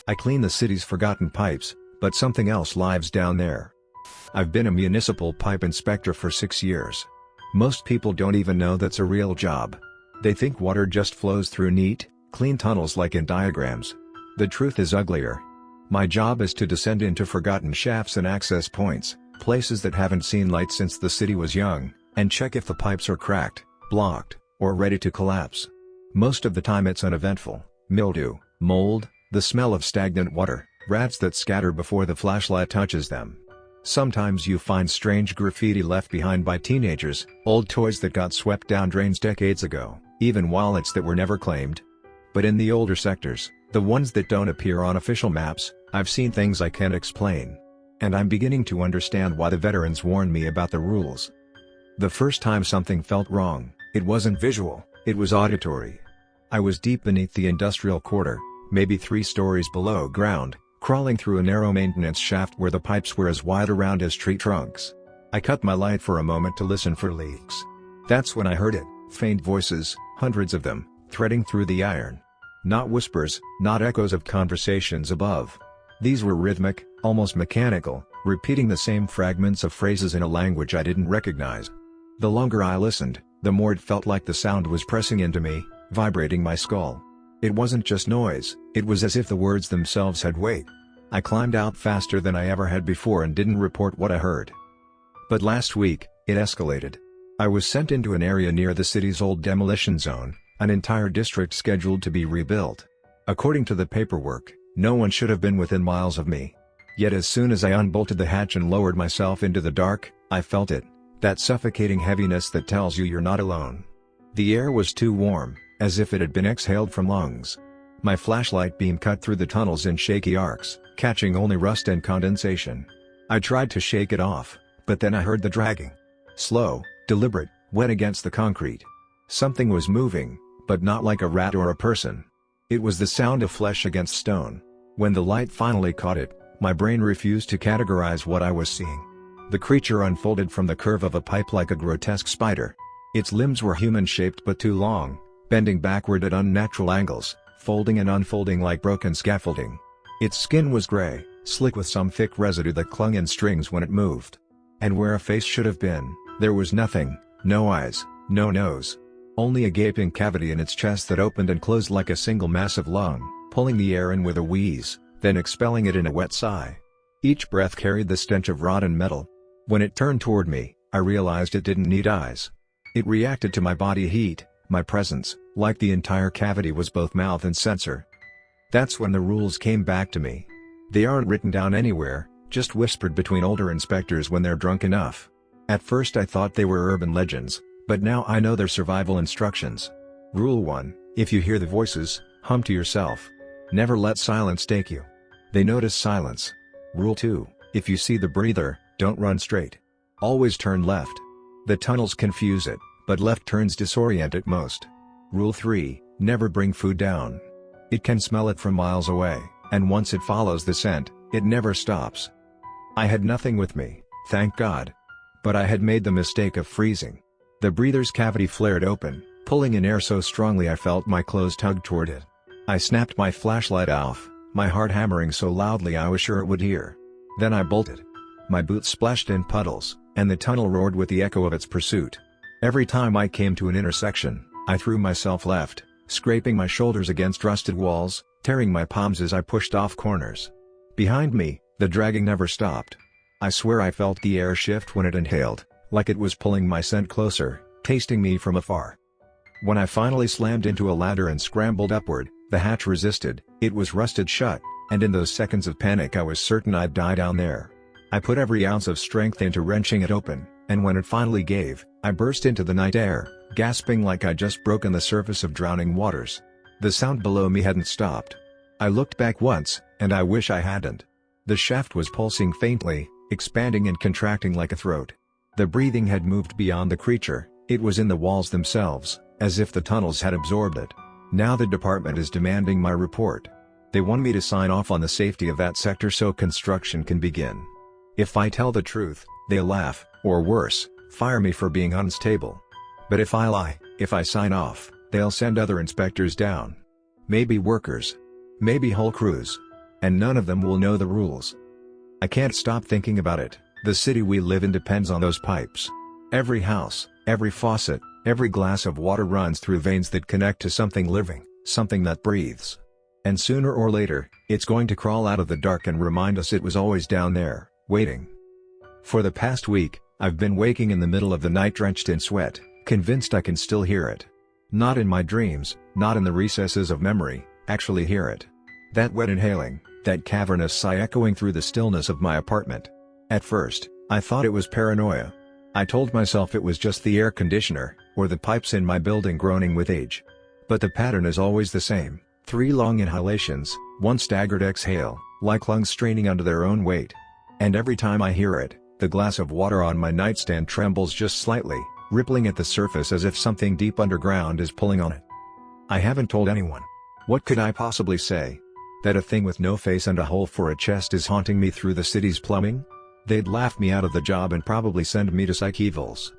I clean the city's forgotten pipes, but something else lives down there. I've been a municipal pipe inspector for 6 years. Most people don't even know that's a real job. They think water just flows through neat, clean tunnels like in diagrams. The truth is uglier. My job is to descend into forgotten shafts and access points, places that haven't seen light since the city was young, and check if the pipes are cracked, blocked, or ready to collapse. Most of the time it's uneventful: mildew, mold, the smell of stagnant water, rats that scatter before the flashlight touches them. Sometimes you find strange graffiti left behind by teenagers, old toys that got swept down drains decades ago, even wallets that were never claimed. But in the older sectors, the ones that don't appear on official maps, I've seen things I can't explain. And I'm beginning to understand why the veterans warned me about the rules. The first time something felt wrong, it wasn't visual, it was auditory. I was deep beneath the industrial quarter, maybe 3 stories below ground, crawling through a narrow maintenance shaft where the pipes were as wide around as tree trunks. I cut my light for a moment to listen for leaks. That's when I heard it: faint voices, hundreds of them, threading through the iron. Not whispers, not echoes of conversations above. These were rhythmic, almost mechanical, repeating the same fragments of phrases in a language I didn't recognize. The longer I listened, the more it felt like the sound was pressing into me, vibrating my skull. It wasn't just noise, it was as if the words themselves had weight. I climbed out faster than I ever had before and didn't report what I heard. But last week, it escalated. I was sent into an area near the city's old demolition zone, an entire district scheduled to be rebuilt. According to the paperwork, no one should have been within miles of me. Yet as soon as I unbolted the hatch and lowered myself into the dark, I felt it, that suffocating heaviness that tells you you're not alone. The air was too warm, as if it had been exhaled from lungs. My flashlight beam cut through the tunnels in shaky arcs, catching only rust and condensation. I tried to shake it off, but then I heard the dragging. Slow, deliberate, wet against the concrete. Something was moving, but not like a rat or a person. It was the sound of flesh against stone. When the light finally caught it, my brain refused to categorize what I was seeing. The creature unfolded from the curve of a pipe like a grotesque spider. Its limbs were human-shaped but too long, bending backward at unnatural angles, folding and unfolding like broken scaffolding. Its skin was gray, slick with some thick residue that clung in strings when it moved. And where a face should have been, there was nothing: no eyes, no nose. Only a gaping cavity in its chest that opened and closed like a single massive lung, pulling the air in with a wheeze, then expelling it in a wet sigh. Each breath carried the stench of rotten metal. When it turned toward me, I realized it didn't need eyes. It reacted to my body heat, my presence, like the entire cavity was both mouth and sensor. That's when the rules came back to me. They aren't written down anywhere, just whispered between older inspectors when they're drunk enough. At first I thought they were urban legends, but now I know they're survival instructions. Rule 1: if you hear the voices, hum to yourself. Never let silence take you. They notice silence. Rule 2: if you see the breather, don't run straight. Always turn left. The tunnels confuse it, but left turns disorient it most. Rule 3: never bring food down. It can smell it from miles away, and once it follows the scent, it never stops. I had nothing with me, thank God. But I had made the mistake of freezing. The breather's cavity flared open, pulling in air so strongly I felt my clothes tug toward it. I snapped my flashlight off, my heart hammering so loudly I was sure it would hear. Then I bolted. My boots splashed in puddles, and the tunnel roared with the echo of its pursuit. Every time I came to an intersection, I threw myself left, scraping my shoulders against rusted walls, tearing my palms as I pushed off corners. Behind me, the dragging never stopped. I swear I felt the air shift when it inhaled, like it was pulling my scent closer, tasting me from afar. When I finally slammed into a ladder and scrambled upward, the hatch resisted. It was rusted shut, and in those seconds of panic I was certain I'd die down there. I put every ounce of strength into wrenching it open, and when it finally gave, I burst into the night air, gasping like I'd just broken the surface of drowning waters. The sound below me hadn't stopped. I looked back once, and I wish I hadn't. The shaft was pulsing faintly, expanding and contracting like a throat. The breathing had moved beyond the creature, it was in the walls themselves, as if the tunnels had absorbed it. Now the department is demanding my report. They want me to sign off on the safety of that sector so construction can begin. If I tell the truth, they'll laugh, or worse, fire me for being unstable. But if I lie, if I sign off, they'll send other inspectors down. Maybe workers. Maybe whole crews. and none of them will know the rules. I can't stop thinking about it. The city we live in depends on those pipes. Every house, every faucet, every glass of water runs through veins that connect to something living, something that breathes. And sooner or later, it's going to crawl out of the dark and remind us it was always down there, waiting. For the past week, I've been waking in the middle of the night drenched in sweat, convinced I can still hear it. Not in my dreams, not in the recesses of memory, actually hear it. That wet inhaling, that cavernous sigh echoing through the stillness of my apartment. At first, I thought it was paranoia. I told myself it was just the air conditioner, or the pipes in my building groaning with age. But the pattern is always the same: 3 long inhalations, 1 staggered exhale, like lungs straining under their own weight. And every time I hear it, the glass of water on my nightstand trembles just slightly, rippling at the surface as if something deep underground is pulling on it. I haven't told anyone. What could I possibly say? That a thing with no face and a hole for a chest is haunting me through the city's plumbing? They'd laugh me out of the job and probably send me to psych evals.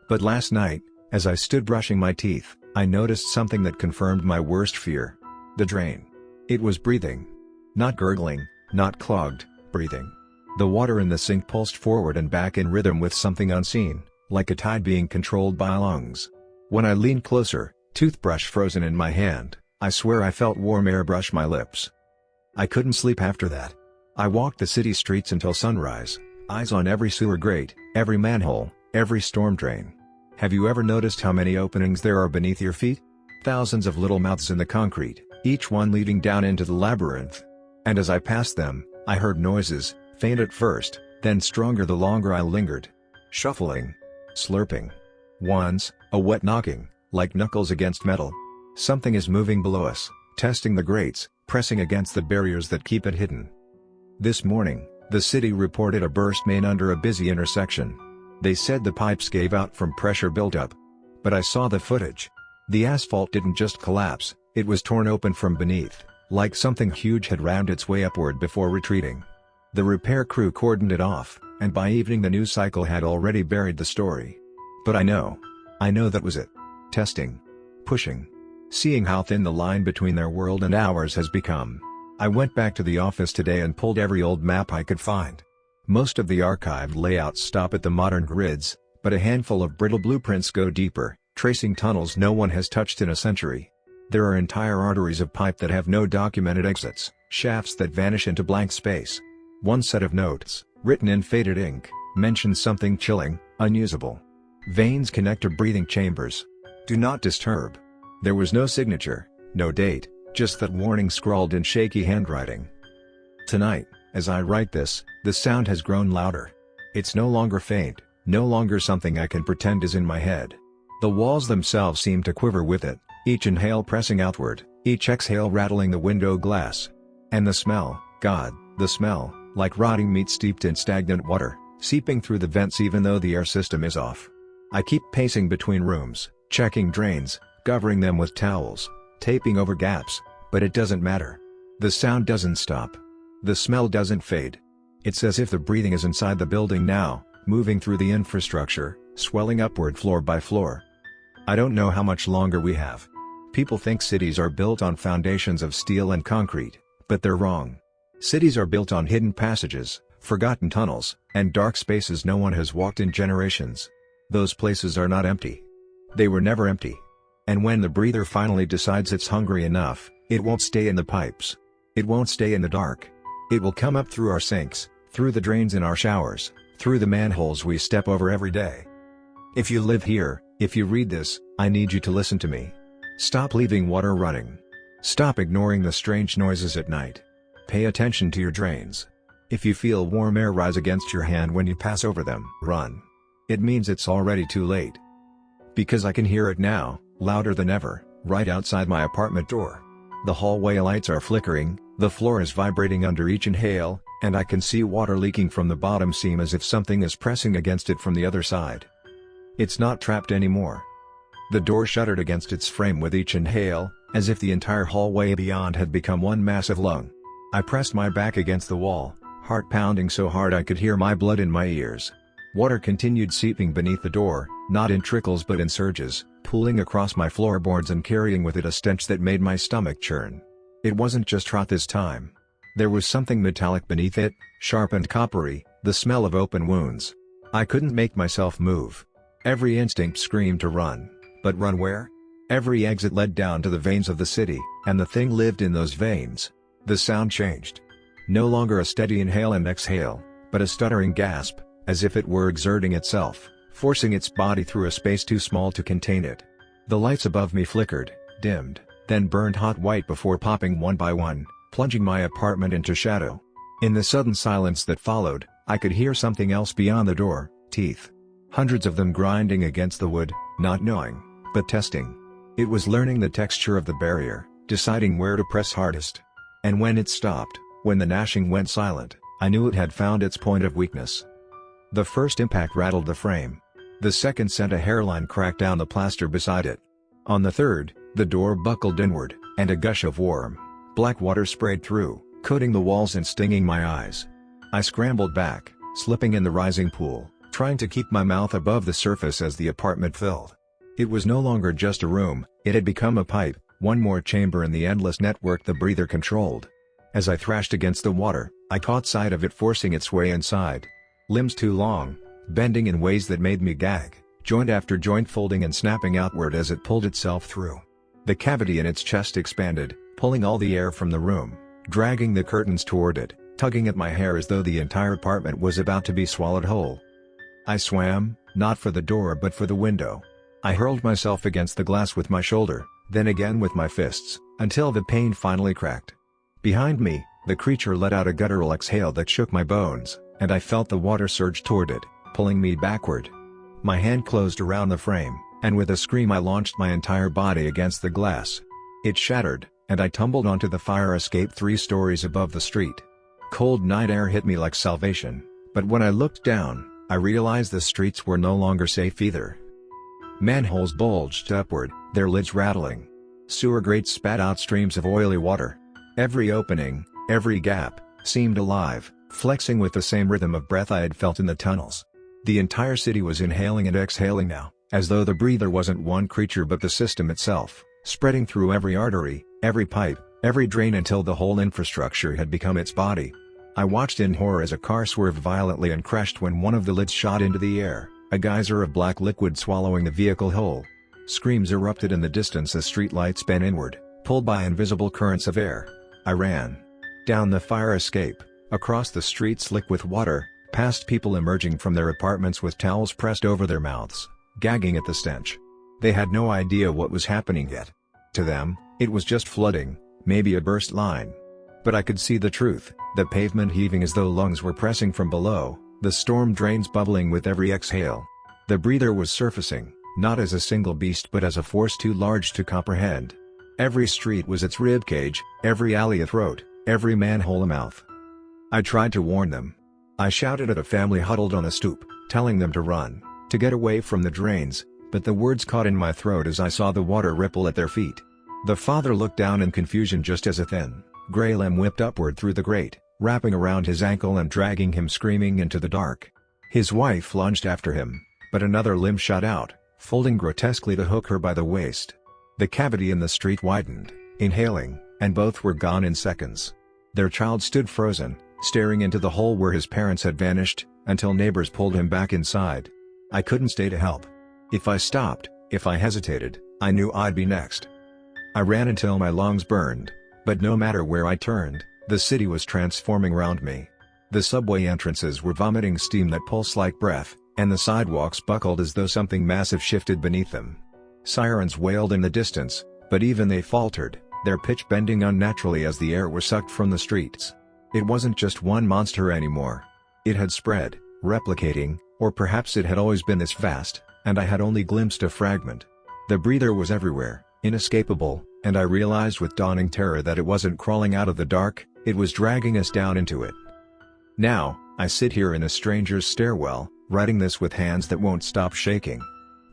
But last night, as I stood brushing my teeth, I noticed something that confirmed my worst fear. The drain. It was breathing. Not gurgling, not clogged, breathing. The water in the sink pulsed forward and back in rhythm with something unseen, like a tide being controlled by lungs. When I leaned closer, toothbrush frozen in my hand, I swear I felt warm air brush my lips. I couldn't sleep after that. I walked the city streets until sunrise, eyes on every sewer grate, every manhole, every storm drain. Have you ever noticed how many openings there are beneath your feet? Thousands of little mouths in the concrete, each one leading down into the labyrinth. And as I passed them, I heard noises, faint at first, then stronger the longer I lingered. Shuffling. Slurping. Once, a wet knocking, like knuckles against metal. Something is moving below us, testing the grates, pressing against the barriers that keep it hidden. This morning, the city reported a burst main under a busy intersection. They said the pipes gave out from pressure buildup. But I saw the footage. The asphalt didn't just collapse, it was torn open from beneath, like something huge had rammed its way upward before retreating. The repair crew cordoned it off, and by evening the news cycle had already buried the story. But I know that was it. Testing. Pushing. Seeing how thin the line between their world and ours has become. I went back to the office today and pulled every old map I could find. Most of the archived layouts stop at the modern grids, but a handful of brittle blueprints go deeper, tracing tunnels no one has touched in a century. There are entire arteries of pipe that have no documented exits, shafts that vanish into blank space. One set of notes, written in faded ink, mentions something chilling, unusable. Veins connect to breathing chambers. Do not disturb. There was no signature, no date, just that warning scrawled in shaky handwriting. Tonight, as I write this, the sound has grown louder. It's no longer faint, no longer something I can pretend is in my head. The walls themselves seem to quiver with it, each inhale pressing outward, each exhale rattling the window glass. And the smell, God, the smell, like rotting meat steeped in stagnant water, seeping through the vents even though the air system is off. I keep pacing between rooms, checking drains, covering them with towels, taping over gaps, but it doesn't matter. The sound doesn't stop. The smell doesn't fade. It's as if the breathing is inside the building now, moving through the infrastructure, swelling upward floor by floor. I don't know how much longer we have. People think cities are built on foundations of steel and concrete, but they're wrong. Cities are built on hidden passages, forgotten tunnels, and dark spaces no one has walked in generations. Those places are not empty. They were never empty. And when the breather finally decides it's hungry enough, it won't stay in the pipes. It won't stay in the dark. It will come up through our sinks, through the drains in our showers, through the manholes we step over every day. If you live here, if you read this, I need you to listen to me. Stop leaving water running. Stop ignoring the strange noises at night. Pay attention to your drains. If you feel warm air rise against your hand when you pass over them, run. It means it's already too late. Because I can hear it now, louder than ever, right outside my apartment door. The hallway lights are flickering, the floor is vibrating under each inhale, and I can see water leaking from the bottom seam as if something is pressing against it from the other side. It's not trapped anymore. The door shuddered against its frame with each inhale, as if the entire hallway beyond had become one massive lung. I pressed my back against the wall, heart pounding so hard I could hear my blood in my ears. Water continued seeping beneath the door, not in trickles but in surges, pooling across my floorboards and carrying with it a stench that made my stomach churn. It wasn't just rot this time. There was something metallic beneath it, sharp and coppery, the smell of open wounds. I couldn't make myself move. Every instinct screamed to run. But run where? Every exit led down to the veins of the city, and the thing lived in those veins. The sound changed. No longer a steady inhale and exhale, but a stuttering gasp, as if it were exerting itself, forcing its body through a space too small to contain it. The lights above me flickered, dimmed, then burned hot white before popping one by one, plunging my apartment into shadow. In the sudden silence that followed, I could hear something else beyond the door, teeth. Hundreds of them grinding against the wood, not knowing, but testing. It was learning the texture of the barrier, deciding where to press hardest. And when it stopped, when the gnashing went silent, I knew it had found its point of weakness. The first impact rattled the frame. The second sent a hairline crack down the plaster beside it. On the third, the door buckled inward, and a gush of warm, black water sprayed through, coating the walls and stinging my eyes. I scrambled back, slipping in the rising pool, trying to keep my mouth above the surface as the apartment filled. It was no longer just a room, it had become a pipe, one more chamber in the endless network the breather controlled. As I thrashed against the water, I caught sight of it forcing its way inside. Limbs too long, bending in ways that made me gag, joint after joint folding and snapping outward as it pulled itself through. The cavity in its chest expanded, pulling all the air from the room, dragging the curtains toward it, tugging at my hair as though the entire apartment was about to be swallowed whole. I swam, not for the door but for the window. I hurled myself against the glass with my shoulder, then again with my fists, until the pane finally cracked. Behind me, the creature let out a guttural exhale that shook my bones, and I felt the water surge toward it, pulling me backward. My hand closed around the frame, and with a scream I launched my entire body against the glass. It shattered, and I tumbled onto the fire escape 3 stories above the street. Cold night air hit me like salvation, but when I looked down, I realized the streets were no longer safe either. Manholes bulged upward, their lids rattling. Sewer grates spat out streams of oily water. Every opening, every gap, seemed alive, flexing with the same rhythm of breath I had felt in the tunnels. The entire city was inhaling and exhaling now, as though the breather wasn't one creature but the system itself, spreading through every artery, every pipe, every drain until the whole infrastructure had become its body. I watched in horror as a car swerved violently and crashed when one of the lids shot into the air, a geyser of black liquid swallowing the vehicle whole. Screams erupted in the distance as streetlights spun inward, pulled by invisible currents of air. I ran. Down the fire escape, across the street slick with water, past people emerging from their apartments with towels pressed over their mouths, gagging at the stench. They had no idea what was happening yet. To them, it was just flooding, maybe a burst line. But I could see the truth, the pavement heaving as though lungs were pressing from below, the storm drains bubbling with every exhale. The breather was surfacing, not as a single beast but as a force too large to comprehend. Every street was its ribcage, every alley a throat, every manhole a mouth. I tried to warn them. I shouted at a family huddled on a stoop, telling them to run, to get away from the drains, but the words caught in my throat as I saw the water ripple at their feet. The father looked down in confusion just as a thin, gray limb whipped upward through the grate, wrapping around his ankle and dragging him screaming into the dark. His wife lunged after him, but another limb shot out, folding grotesquely to hook her by the waist. The cavity in the street widened, inhaling, and both were gone in seconds. Their child stood frozen, staring into the hole where his parents had vanished, until neighbors pulled him back inside. I couldn't stay to help. If I stopped, if I hesitated, I knew I'd be next. I ran until my lungs burned, but no matter where I turned, the city was transforming around me. The subway entrances were vomiting steam that pulsed like breath, and the sidewalks buckled as though something massive shifted beneath them. Sirens wailed in the distance, but even they faltered, their pitch bending unnaturally as the air was sucked from the streets. It wasn't just one monster anymore. It had spread, replicating, or perhaps it had always been this vast, and I had only glimpsed a fragment. The breather was everywhere, inescapable, and I realized with dawning terror that it wasn't crawling out of the dark, it was dragging us down into it. Now, I sit here in a stranger's stairwell, writing this with hands that won't stop shaking.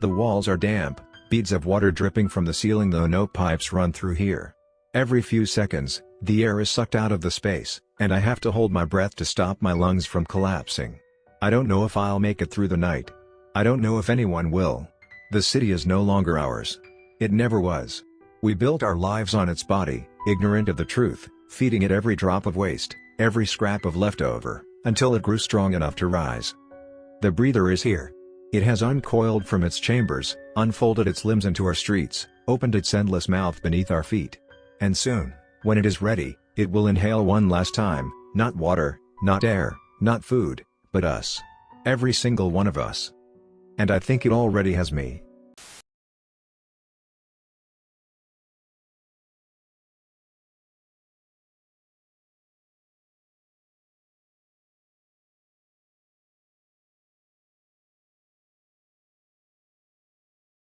The walls are damp, beads of water dripping from the ceiling though no pipes run through here. Every few seconds, the air is sucked out of the space, and I have to hold my breath to stop my lungs from collapsing. I don't know if I'll make it through the night. I don't know if anyone will. The city is no longer ours. It never was. We built our lives on its body, ignorant of the truth, feeding it every drop of waste, every scrap of leftover, until it grew strong enough to rise. The breather is here. It has uncoiled from its chambers, unfolded its limbs into our streets, opened its endless mouth beneath our feet. And soon, when it is ready, it will inhale one last time, not water, not air, not food, but us. Every single one of us. And I think it already has me.